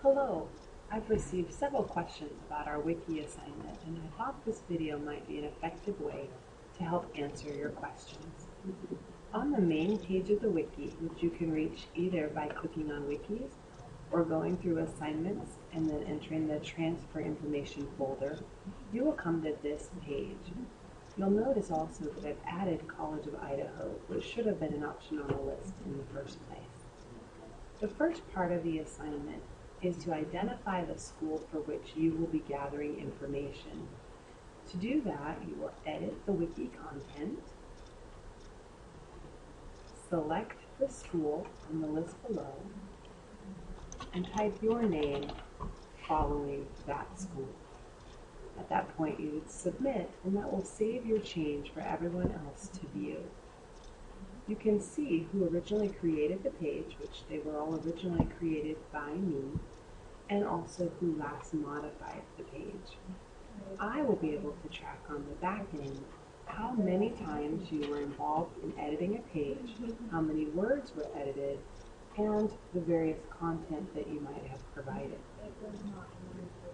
Hello, I've received several questions about our Wiki assignment, and I thought this video might be an effective way to help answer your questions. On the main page of the Wiki, which you can reach either by clicking on Wikis or going through assignments and then entering the transfer information folder, you will come to this page. You'll notice also that I've added College of Idaho, which should have been an option on the list in the first place. The first part of the assignment is to identify the school for which you will be gathering information. To do that, you will edit the Wiki content, select the school on the list below, and type your name following that school. At that point, you would submit, and that will save your change for everyone else to view. You can see who originally created the page, which they were all originally created by me, and also who last modified the page. I will be able to track on the back end how many times you were involved in editing a page, how many words were edited, and the various content that you might have provided.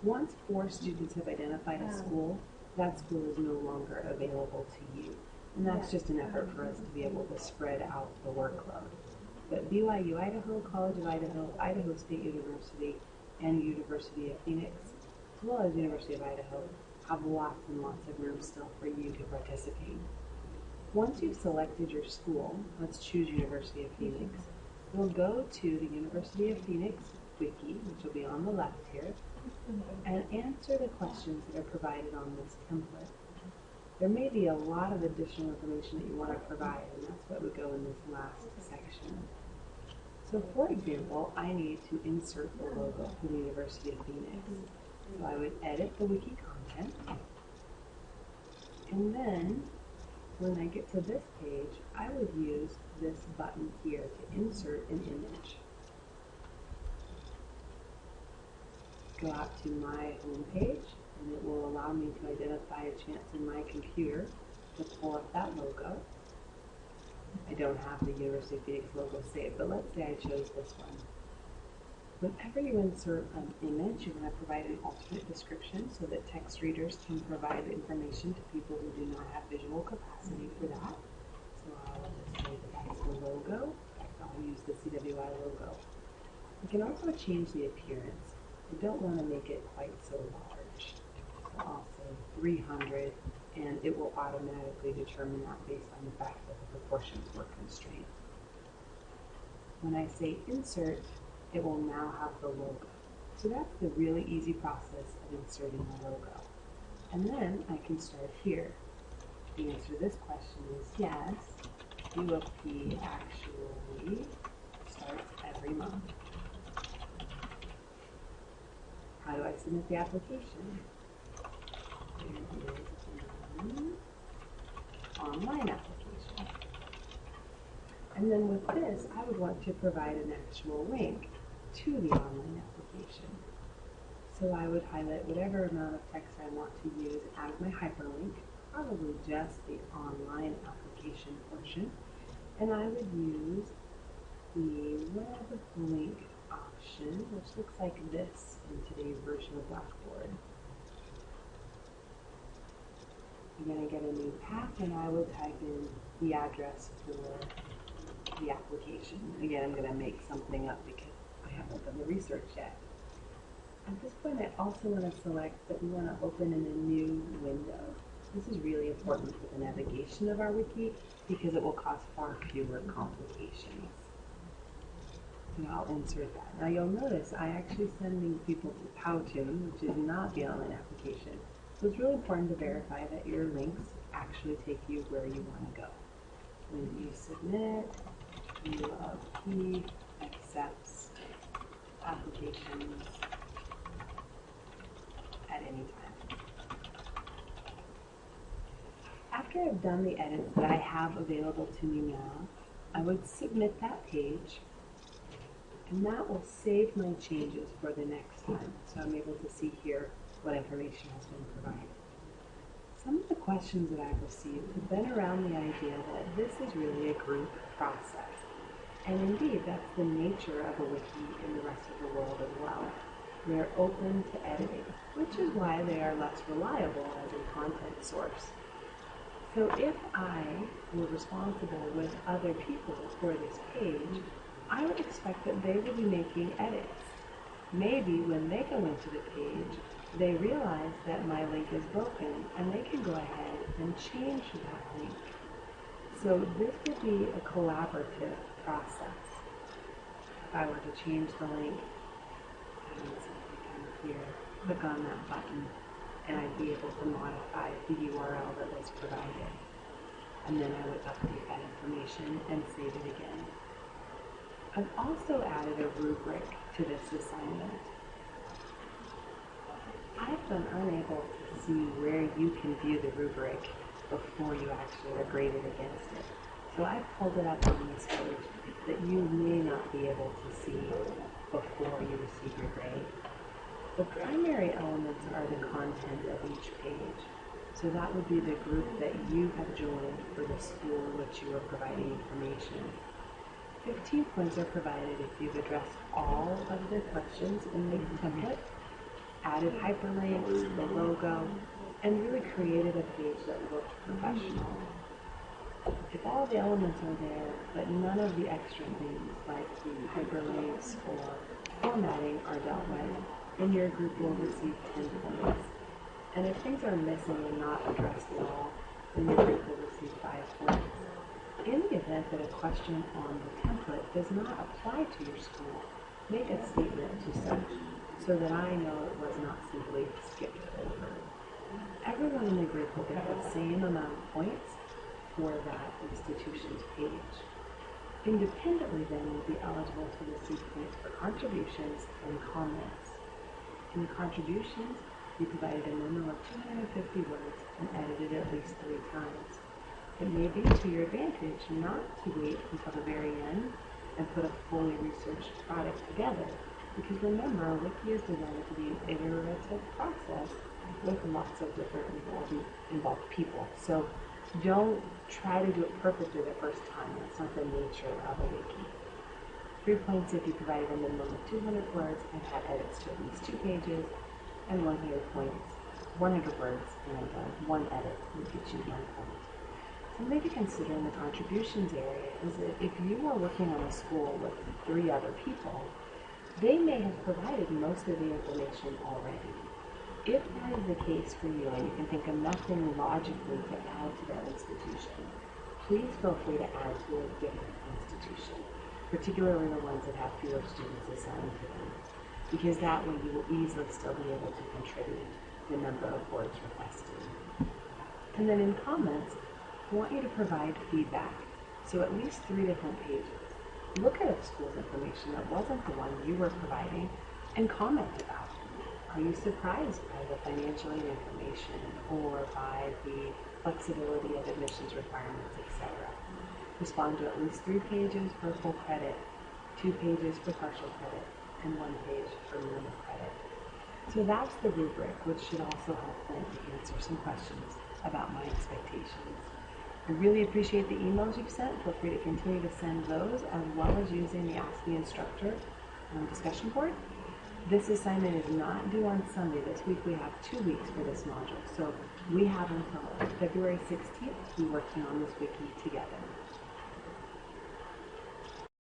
Once 4 students have identified a school, that school is no longer available to you. And that's just an effort for us to be able to spread out the workload. But BYU Idaho, College of Idaho, Idaho State University, and University of Phoenix, as well as University of Idaho, have lots and lots of room still for you to participate. Once you've selected your school, let's choose University of Phoenix, we'll go to the University of Phoenix Wiki, which will be on the left here, and answer the questions that are provided on this template. There may be a lot of additional information that you want to provide, and that's what would go in this last section. So for example, I need to insert the logo for the University of Phoenix. So I would edit the Wiki content, and then when I get to this page, I would use this button here to insert an image. Go out to my home page, and it will allow me to identify a chance in my computer to pull up that logo. I don't have the University of Phoenix logo saved, but let's say I chose this one. Whenever you insert an image, you're going to provide an alternate description so that text readers can provide information to people who do not have visual capacity for that. So I'll just say that that's the logo. I'll use the CWI logo. We can also change the appearance. I don't want to make it quite so large. So I'll say 300, and it will automatically determine that based on the fact that the proportions were constrained. When I say insert, it will now have the logo. So that's the really easy process of inserting the logo. And then I can start here. The answer to this question is yes, UFP actually starts every month. How do I submit the application? There is an online application. And then with this, I would want to provide an actual link to the online application. So I would highlight whatever amount of text I want to use as my hyperlink, probably just the online application portion, and I would use the web link option, which looks like this in today's version of Blackboard. I'm going to get a new path, and I would type in the address for the application. Again, I'm going to make something up because I haven't done the research yet. At this point, I also want to select that we want to open in a new window. This is really important for the navigation of our wiki because it will cause far fewer complications. And I'll insert that. Now you'll notice I actually sending people to Powtoon, which is not the online application. So it's really important to verify that your links actually take you where you want to go. When you submit, UFP accepts applications at any time. After I've done the edits that I have available to me now, I would submit that page, and that will save my changes for the next time. So I'm able to see here what information has been provided. Some of the questions that I've received have been around the idea that this is really a group process. And indeed, that's the nature of a wiki in the rest of the world as well. They're open to editing, which is why they are less reliable as a content source. So if I were responsible with other people for this page, I would expect that they would be making edits. Maybe when they go into the page, they realize that my link is broken and they can go ahead and change that link. So this would be a collaborative process. If I were to change the link, I would simply come here, click on that button, and I'd be able to modify the URL that was provided. And then I would update that information and save it again. I've also added a rubric to this assignment. I've been unable to see where you can view the rubric before you actually are graded against it. So I've pulled it up on this page that you may not be able to see before you receive your grade. The primary elements are the content of each page. So that would be the group that you have joined for the school which you are providing information. 15 points are provided if you've addressed all of the questions in the template, added hyperlinks, the logo, and really created a page that looked professional. If all the elements are there, but none of the extra things like the hyperlinks or formatting are dealt with, then your group will receive 10 points. And if things are missing and not addressed at all, then your group will receive 5 points. In the event that a question on the template does not apply to your school, make a statement to such so that I know it was not simply skipped over. Everyone in the group will get the same amount of points for that institution's page. Independently then will be eligible to receive points for contributions and comments. In the contributions, you provided a minimum of 250 words and edited at least 3 times. It may be to your advantage not to wait until the very end and put a fully researched product together, because remember, Wiki is designed to be an iterative process with lots of different involved people. So don't try to do it perfectly the first time. That's not the nature of a Wiki. 3 points if you provided a minimum of 200 words and had edits to at least 2 pages, and 100 points, 100 words and 1 edit would get you 1 point. Something to consider in the contributions area is that if you are working on a school with 3 other people, they may have provided most of the information already. If that is the case for you and you can think of nothing logically to add to that institution, please feel free to add to a different institution, particularly the ones that have fewer students assigned to them, because that way you will easily still be able to contribute the number of words requested. And then in comments, I want you to provide feedback, so at least 3 different pages. Look at a school's information that wasn't the one you were providing and comment about it. Are you surprised by the financial aid information or by the flexibility of admissions requirements, etc.? Respond to at least 3 pages for full credit, 2 pages for partial credit, and 1 page for minimum credit. So that's the rubric, which should also help them to answer some questions about my expectations. I really appreciate the emails you've sent. Feel free to continue to send those, as well as using the Ask the Instructor discussion board. This assignment is not due on Sunday. This week we have 2 weeks for this module. So we have until February 16th to be working on this wiki together.